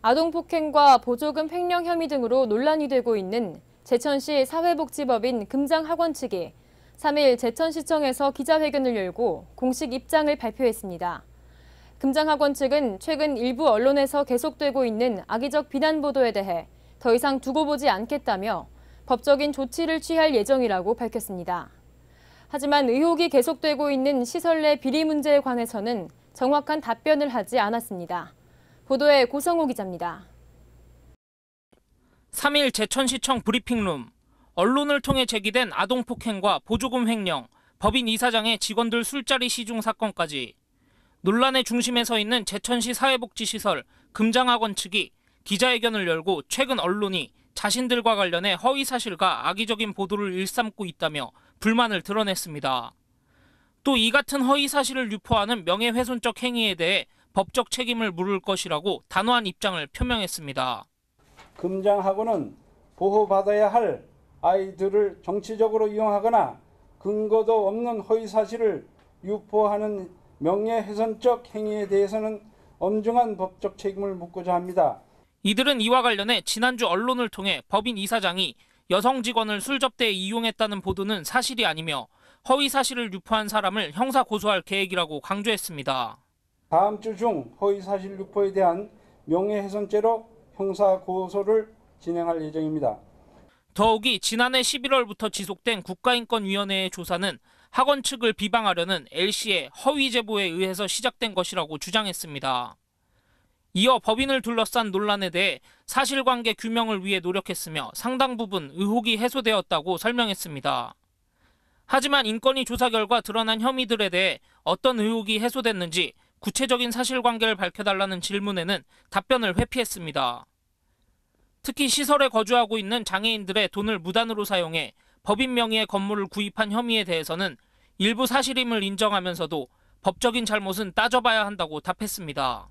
아동폭행과 보조금 횡령 혐의 등으로 논란이 되고 있는 제천시 사회복지법인 금장학원 측이 3일 제천시청에서 기자회견을 열고 공식 입장을 발표했습니다. 금장학원 측은 최근 일부 언론에서 계속되고 있는 악의적 비난 보도에 대해 더 이상 두고 보지 않겠다며 법적인 조치를 취할 예정이라고 밝혔습니다. 하지만 의혹이 계속되고 있는 시설 내 비리 문제에 관해서는 정확한 답변을 하지 않았습니다. 보도에 고성호 기자입니다. 3일 제천시청 브리핑룸. 언론을 통해 제기된 아동폭행과 보조금 횡령, 법인 이사장의 직원들 술자리 시중 사건까지 논란의 중심에 서 있는 제천시 사회복지시설 금장학원 측이 기자회견을 열고 최근 언론이 자신들과 관련해 허위사실과 악의적인 보도를 일삼고 있다며 불만을 드러냈습니다. 또 이 같은 허위사실을 유포하는 명예훼손적 행위에 대해 법적 책임을 물을 것이라고 단호한 입장을 표명했습니다. 금장학원은 보호받아야 할 아이들을 정치적으로 이용하거나 근거도 없는 허위사실을 유포하는 명예훼손적 행위에 대해서는 엄중한 법적 책임을 묻고자 합니다. 이들은 이와 관련해 지난주 언론을 통해 법인 이사장이 여성 직원을 술 접대에 이용했다는 보도는 사실이 아니며 허위 사실을 유포한 사람을 형사 고소할 계획이라고 강조했습니다. 다음 주 중 허위 사실 유포에 대한 명예훼손죄로 형사 고소를 진행할 예정입니다. 더욱이 지난해 11월부터 지속된 국가인권위원회의 조사는 학원 측을 비방하려는 L씨의 허위 제보에 의해서 시작된 것이라고 주장했습니다. 이어 법인을 둘러싼 논란에 대해 사실관계 규명을 위해 노력했으며 상당 부분 의혹이 해소되었다고 설명했습니다. 하지만 인권위 조사 결과 드러난 혐의들에 대해 어떤 의혹이 해소됐는지 구체적인 사실관계를 밝혀달라는 질문에는 답변을 회피했습니다. 특히 시설에 거주하고 있는 장애인들의 돈을 무단으로 사용해 법인 명의의 건물을 구입한 혐의에 대해서는 일부 사실임을 인정하면서도 법적인 잘못은 따져봐야 한다고 답했습니다.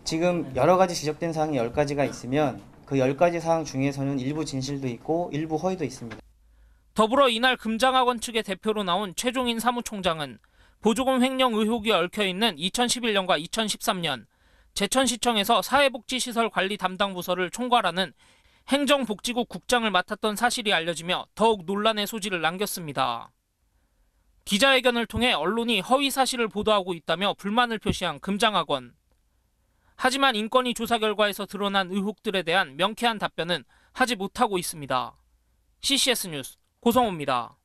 지금 여러 가지 지적된 사항이 10가지가 있으면 그 10가지 사항 중에서는 일부 진실도 있고 일부 허위도 있습니다. 더불어 이날 금장학원 측의 대표로 나온 최종인 사무총장은 보조금 횡령 의혹이 얽혀있는 2011년과 2013년 제천시청에서 사회복지시설 관리 담당 부서를 총괄하는 행정복지국 국장을 맡았던 사실이 알려지며 더욱 논란의 소지를 남겼습니다. 기자회견을 통해 언론이 허위 사실을 보도하고 있다며 불만을 표시한 금장학원. 하지만 인권위 조사 결과에서 드러난 의혹들에 대한 명쾌한 답변은 하지 못하고 있습니다. CCS 뉴스 고성호입니다.